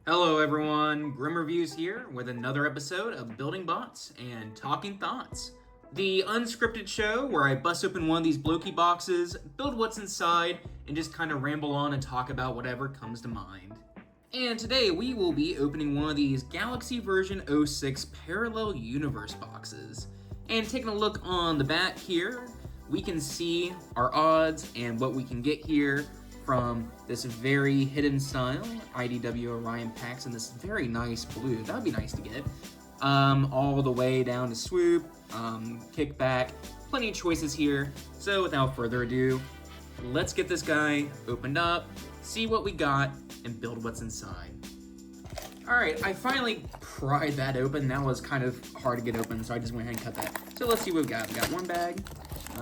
Hello everyone, Grim Reviews here with another episode of Building Bots and Talking Thoughts. The unscripted show where I bust open one of these Blokees boxes, build what's inside, and just kind of ramble on and talk about whatever comes to mind. And today we will be opening one of these Galaxy version 06 Parallel Universe boxes. And taking a look on the back here, we can see our odds and what we can get here from this very hidden style IDW Orion packs in this very nice blue. That would be nice to get. All the way down to Swoop, Kickback, plenty of choices here. So without further ado, let's get this guy opened up, see what we got, and build what's inside. Alright, I finally pried that open. That was kind of hard to get open, so I just went ahead and cut that. So let's see what we got. We got one bag,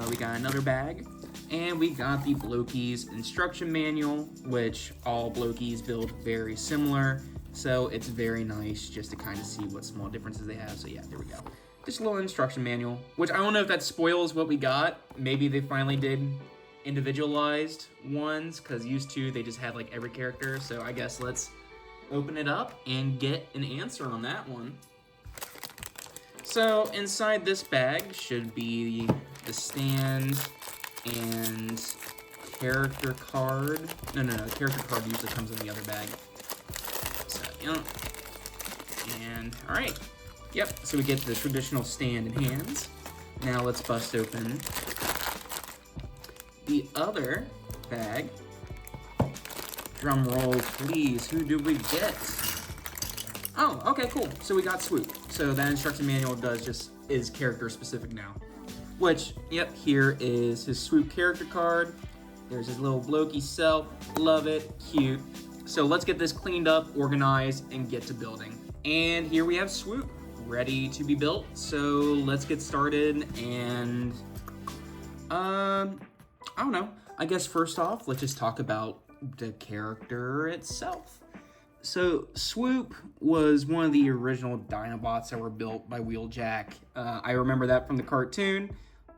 we got another bag, and we got the Blokees instruction manual, which all Blokees build very similar, so it's very nice just to kind of see what small differences they have. So yeah, there we go. Just a little instruction manual, which I don't know if that spoils what we got. Maybe they finally did individualized ones, because used to they just had like every character. So I guess let's open it up and get an answer on that one. So inside this bag should be the stand and character card. No, character card usually comes in the other bag. So, yeah. And, alright. Yep, so we get the traditional stand in hands. Now let's bust open the other bag. Drum roll, please. Who do we get? Oh, okay, cool. So we got Swoop. So that instruction manual is character specific now. Which, yep, here is his Swoop character card. There's his little Blokees self. Love it. Cute. So let's get this cleaned up, organized, and get to building. And here we have Swoop, ready to be built. So let's get started and... I don't know. I guess first off, let's just talk about the character itself. So Swoop was one of the original Dinobots that were built by Wheeljack. I remember that from the cartoon.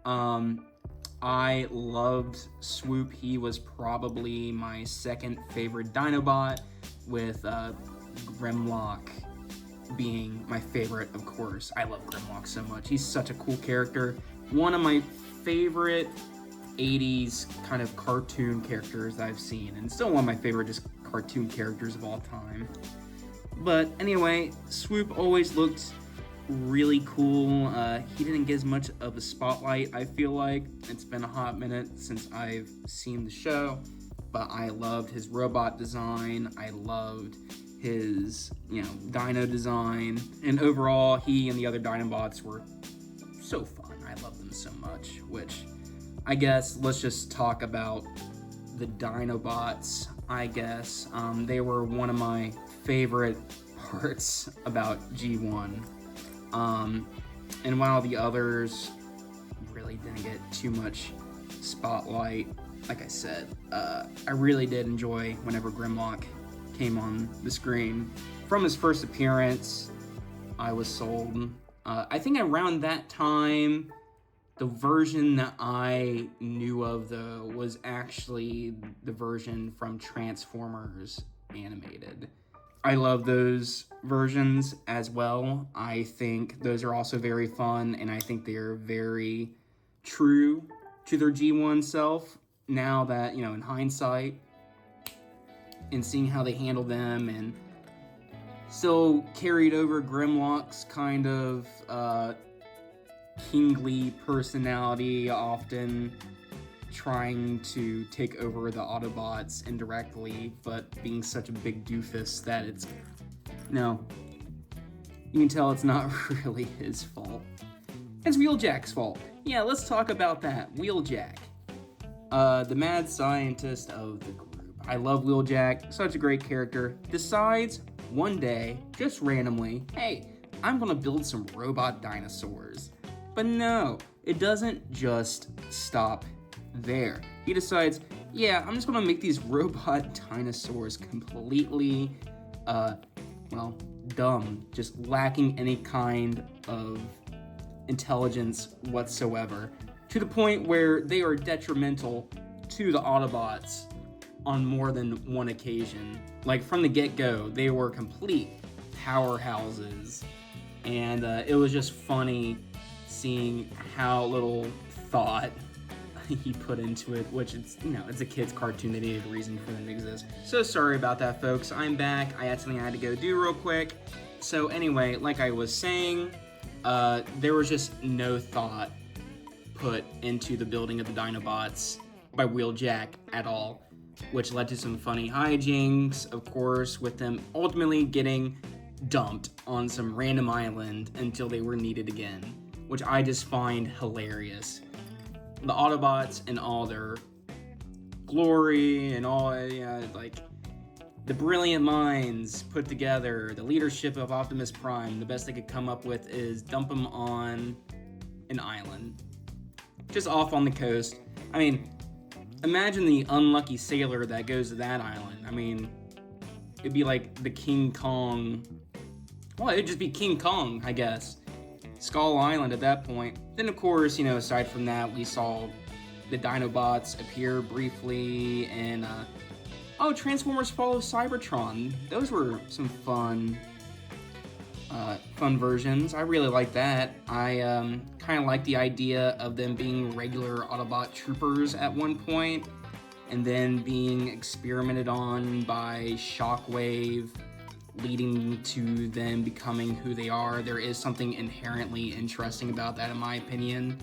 I loved Swoop. He was probably my second favorite Dinobot, with Grimlock being my favorite, of course. I love Grimlock so much. He's such a cool character. One of my favorite 80s kind of cartoon characters that I've seen, and still one of my favorite just cartoon characters of all time. But anyway, Swoop always looked really cool. He didn't get as much of a spotlight, I feel like. It's been a hot minute since I've seen the show, but I loved his robot design. I loved his, dino design, and overall, he and the other Dinobots were so fun. I love them so much, which I guess let's just talk about the Dinobots, I guess. They were one of my favorite parts about G1. And while the others really didn't get too much spotlight, like I said, I really did enjoy whenever Grimlock came on the screen. From his first appearance, I was sold. I think around that time, the version that I knew of, though, was actually the version from Transformers Animated. I love those versions as well. I think those are also very fun, and I think they're very true to their G1 self. Now that, in hindsight, and seeing how they handled them, and still carried over Grimlock's kind of kingly personality, often trying to take over the Autobots indirectly, but being such a big doofus that you can tell it's not really his fault. It's Wheeljack's fault. Yeah, let's talk about that. Wheeljack. The mad scientist of the group. I love Wheeljack, such a great character. Decides one day, just randomly, hey, I'm gonna build some robot dinosaurs. But no, it doesn't just stop there. He decides, yeah, I'm just gonna make these robot dinosaurs completely, dumb, just lacking any kind of intelligence whatsoever, to the point where they are detrimental to the Autobots on more than one occasion. Like, from the get-go, they were complete powerhouses, and it was just funny seeing how little thought he put into it, which it's, you know, it's a kid's cartoon. They needed a reason for them to exist. So sorry about that, folks. I'm back. I had something I had to go do real quick. So anyway, like I was saying, there was just no thought put into the building of the Dinobots by Wheeljack at all, which led to some funny hijinks, of course, with them ultimately getting dumped on some random island until they were needed again, which I just find hilarious. The Autobots in all their glory and all, like, the brilliant minds put together, the leadership of Optimus Prime, the best they could come up with is dump them on an island, just off on the coast. I mean, imagine the unlucky sailor that goes to that island. I mean, it'd be like the King Kong. Well, it'd just be King Kong, I guess. Skull Island at that point. Then, of course, you know, aside from that, we saw the Dinobots appear briefly, and Transformers Follow Cybertron. Those were some fun versions. I really like that. I kind of like the idea of them being regular Autobot troopers at one point, and then being experimented on by Shockwave, leading to them becoming who they are. There is something inherently interesting about that, in my opinion.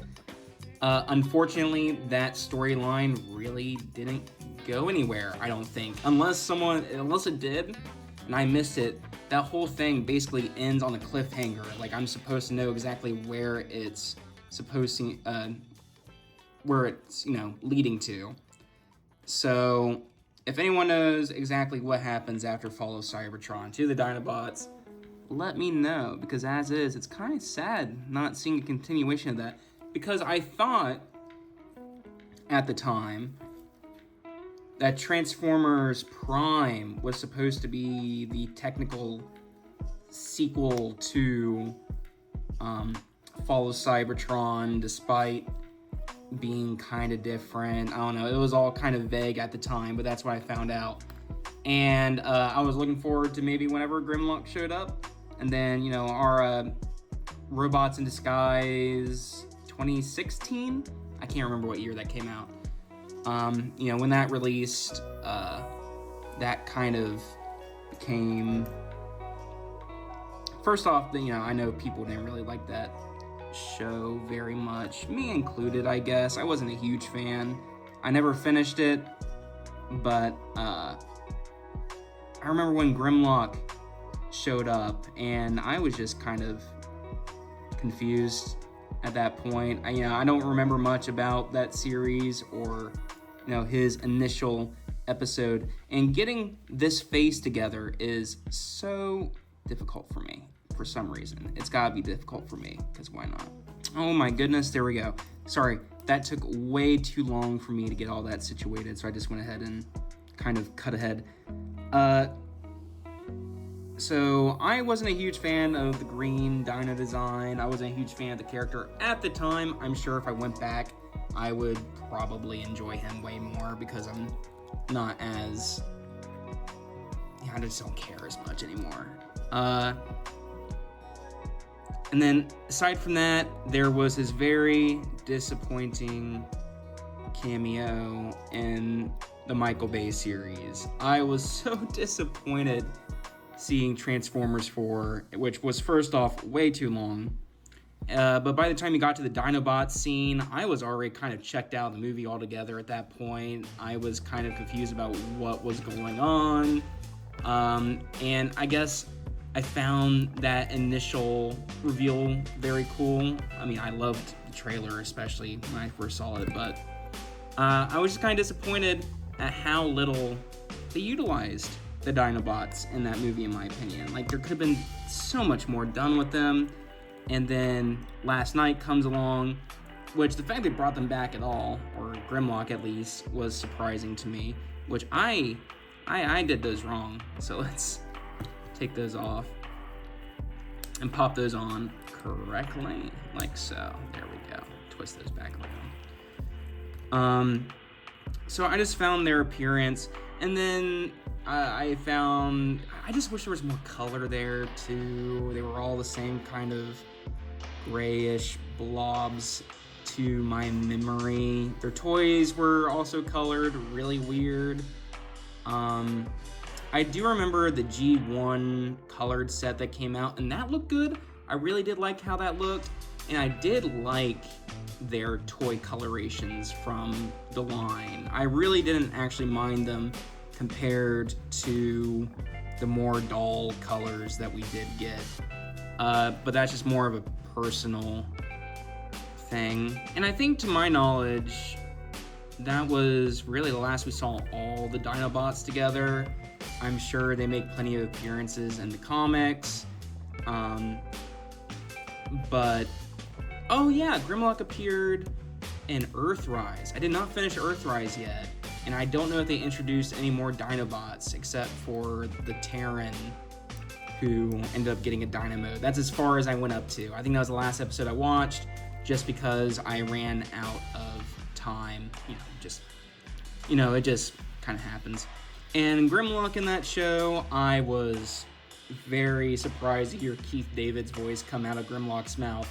Unfortunately, that storyline really didn't go anywhere, I don't think. Unless it did, and I missed it, that whole thing basically ends on a cliffhanger. Like, I'm supposed to know exactly where it's leading to. So, if anyone knows exactly what happens after Follow Cybertron to the Dinobots, let me know, because as is, it's kind of sad not seeing a continuation of that, because I thought at the time that Transformers Prime was supposed to be the technical sequel to Follow Cybertron, despite being kind of different. I don't know, it was all kind of vague at the time, but that's what I found out. And I was looking forward to maybe whenever Grimlock showed up, and then, you know, our Robots in Disguise 2016? I can't remember what year that came out. You know, when that released, that kind of became... First off, you know, I know people didn't really like that show very much, me included, I guess. I wasn't a huge fan. I never finished it, but I remember when Grimlock showed up, and I was just kind of confused at that point. I don't remember much about that series or, you know, his initial episode, and getting this face together is so difficult for me. For some reason, it's gotta be difficult for me, because why not? Oh my goodness, there we go. Sorry, that took way too long for me to get all that situated, so I just went ahead and kind of cut ahead. So I wasn't a huge fan of the green dino design. I wasn't a huge fan of the character at the time. I'm sure if I went back, I would probably enjoy him way more, because I'm not as... I just don't care as much anymore. And then, aside from that, there was his very disappointing cameo in the Michael Bay series. I was so disappointed seeing Transformers 4, which was, first off, way too long. But by the time you got to the Dinobots scene, I was already kind of checked out of the movie altogether at that point. I was kind of confused about what was going on. And I guess I found that initial reveal very cool. I mean, I loved the trailer, especially when I first saw it, but I was just kind of disappointed at how little they utilized the Dinobots in that movie, in my opinion. Like, there could have been so much more done with them. And then Last Night comes along, which the fact they brought them back at all, or Grimlock at least, was surprising to me, which I did those wrong. So let's take those off and pop those on correctly, like so. There we go. Twist those back around. So I just found their appearance And then I found, I just wish there was more color there too. They were all the same kind of grayish blobs to my memory. Their toys were also colored really weird. I do remember the G1 colored set that came out, and that looked good. I really did like how that looked, and I did like their toy colorations from the line. I really didn't actually mind them compared to the more dull colors that we did get. But that's just more of a personal thing. And I think, to my knowledge, that was really the last we saw all the Dinobots together. I'm sure they make plenty of appearances in the comics. But, oh yeah, Grimlock appeared in Earthrise. I did not finish Earthrise yet. And I don't know if they introduced any more Dinobots except for the Terran, who ended up getting a Dynamo. That's as far as I went up to. I think that was the last episode I watched, just because I ran out of time. It just kind of happens. And Grimlock in that show, I was very surprised to hear Keith David's voice come out of Grimlock's mouth.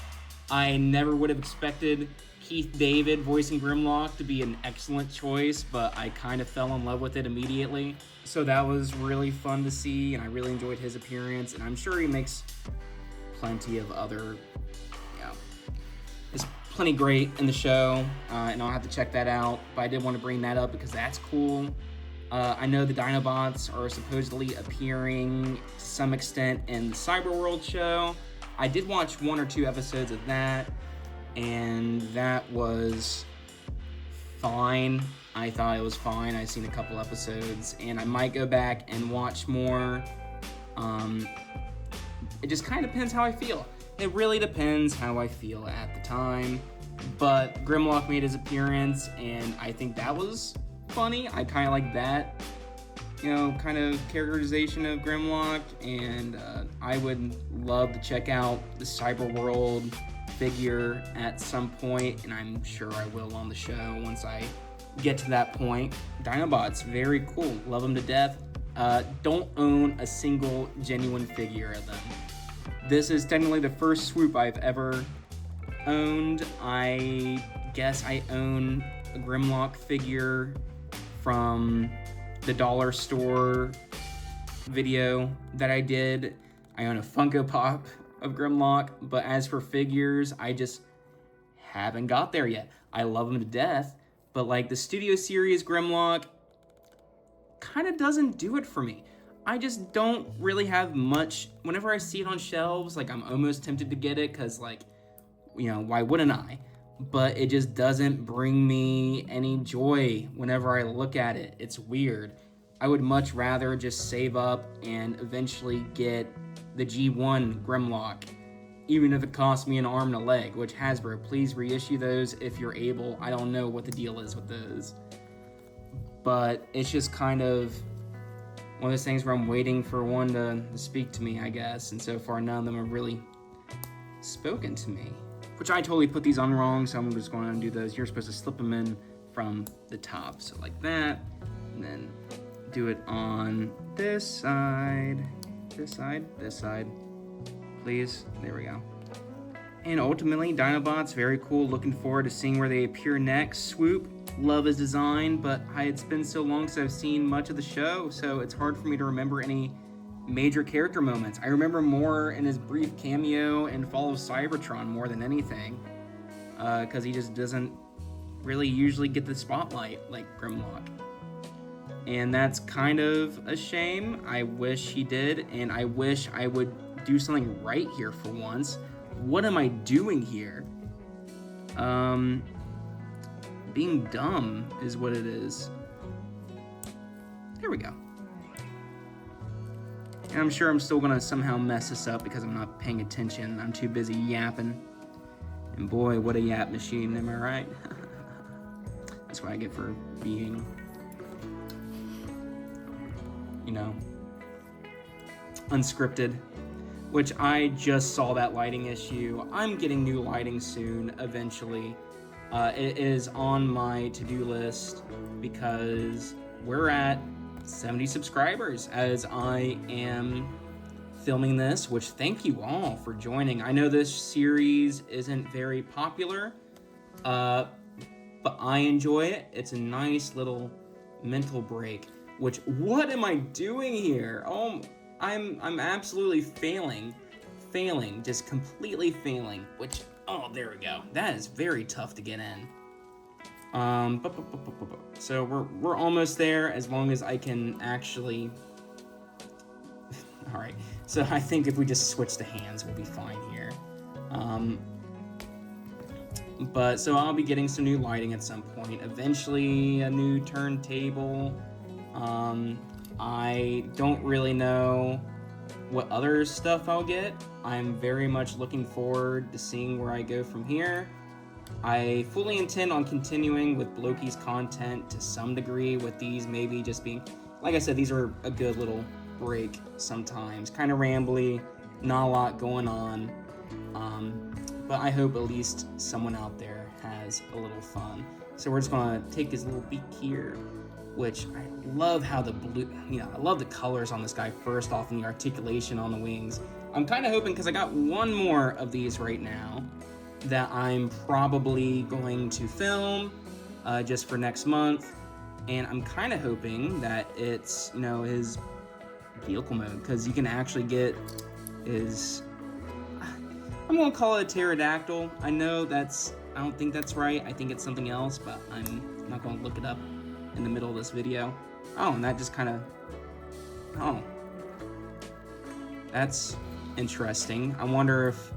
I never would have expected Keith David voicing Grimlock to be an excellent choice, but I kind of fell in love with it immediately. So that was really fun to see, and I really enjoyed his appearance, and I'm sure he makes plenty of other, there's plenty great in the show, and I'll have to check that out, but I did want to bring that up because that's cool. I know the Dinobots are supposedly appearing to some extent in the Cyberworld show. I did watch 1 or 2 episodes of that, and that was fine. I thought it was fine. I've seen a couple episodes, and I might go back and watch more. It just kind of depends how I feel. It really depends how I feel at the time. But Grimlock made his appearance, and I think that was funny. I kind of like that, kind of characterization of Grimlock, and I would love to check out the Cyberworld figure at some point, and I'm sure I will on the show once I get to that point. Dinobots, very cool. Love them to death. Don't own a single genuine figure of them. This is technically the first Swoop I've ever owned. I guess I own a Grimlock figure from the dollar store video that I did. I own a Funko Pop of Grimlock, but as for figures, I just haven't got there yet. I love them to death, but like the Studio Series Grimlock kind of doesn't do it for me. I just don't really have much. Whenever I see it on shelves, like I'm almost tempted to get it because why wouldn't I? But it just doesn't bring me any joy whenever I look at it. It's weird. I would much rather just save up and eventually get the G1 Grimlock, even if it costs me an arm and a leg, which Hasbro, please reissue those if you're able. I don't know what the deal is with those. But it's just kind of one of those things where I'm waiting for one to speak to me, I guess. And so far, none of them have really spoken to me. Which I totally put these on wrong, so I'm just going to undo those. You're supposed to slip them in from the top. So like that, and then do it on this side, this side, this side, please. There we go. And ultimately, Dinobots, very cool. Looking forward to seeing where they appear next. Swoop, love his design, but it's been so long since I've seen much of the show, so it's hard for me to remember any major character moments. I remember more in his brief cameo in Fall of Cybertron more than anything, because he just doesn't really usually get the spotlight like Grimlock. And that's kind of a shame. I wish he did, and I wish I would do something right here for once. What am I doing here? Being dumb is what it is. There we go. And I'm sure I'm still gonna somehow mess this up because I'm not paying attention. I'm too busy yapping. And boy, what a yap machine, am I right? That's what I get for being, unscripted. Which I just saw that lighting issue. I'm getting new lighting soon, eventually. It is on my to-do list because we're at 70 subscribers as I am filming this, which thank you all for joining. I know this series isn't very popular, but I enjoy it. It's a nice little mental break. Which, what am I doing here? Oh, I'm absolutely failing, just completely failing. Which, oh, there we go. That is very tough to get in. So we're almost there, as long as I can actually. All right. So I think if we just switch the hands, we'll be fine here. But so I'll be getting some new lighting at some point. Eventually, a new turntable. I don't really know what other stuff I'll get. I'm very much looking forward to seeing where I go from here. I fully intend on continuing with Blokees content to some degree, with these maybe just being, like I said, these are a good little break sometimes. Kind of rambly, not a lot going on. But I hope at least someone out there has a little fun. So we're just gonna take his little beak here, which I love how the blue, I love the colors on this guy first off and the articulation on the wings. I'm kind of hoping, because I got one more of these right now that I'm probably going to film just for next month. And I'm kind of hoping that it's, his vehicle mode, because you can actually get his, I'm gonna call it a pterodactyl. I don't think that's right. I think it's something else, but I'm not gonna look it up in the middle of this video. Oh, and that just kind of, oh, that's interesting. I wonder if,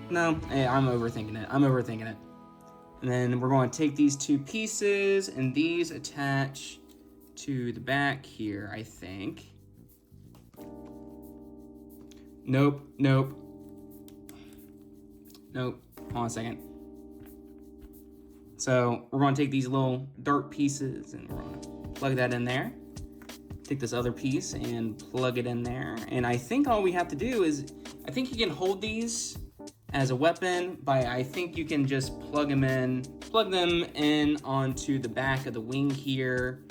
no, I'm overthinking it. And then we're going to take these two pieces, and these attach to the back here, I think. Nope. Hold on a second. So we're going to take these little dart pieces and we're going to plug that in there. Take this other piece and plug it in there. And I think all we have to do is, I think you can hold these as a weapon by, I think you can just plug them in onto the back of the wing here.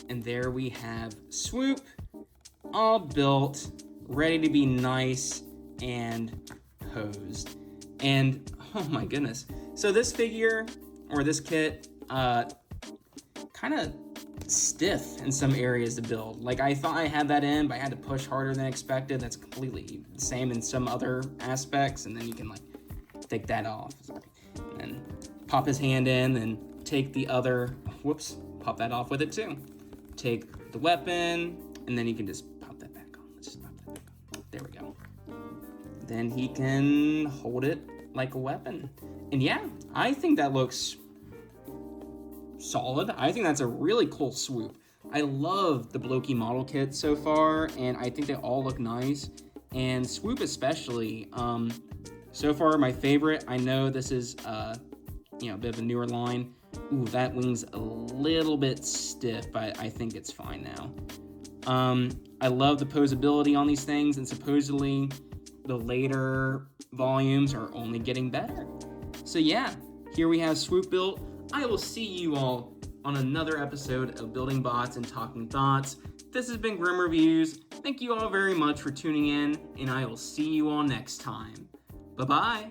And there we have Swoop, all built, ready to be nice and posed. And oh my goodness. So this figure, or this kit, kind of stiff in some areas to build. Like, I thought I had that in, but I had to push harder than expected. That's completely the same in some other aspects. And then you can like take that off. And then pop his hand in and take the other, pop that off with it too. Take the weapon, and then you can just pop that back on. Let's just pop that back on. There we go. Then he can hold it like a weapon. And yeah, I think that looks solid. I think that's a really cool Swoop. I love the Blokees model kit so far, and I think they all look nice. And Swoop especially, so far my favorite. I know this is a bit of a newer line. Ooh, that wing's a little bit stiff, but I think it's fine now. I love the posability on these things, and supposedly the later volumes are only getting better. So yeah, here we have Swoop built. I will see you all on another episode of Building Bots and Talking Thoughts. This has been Grim Reviews. Thank you all very much for tuning in, and I will see you all next time. Bye-bye.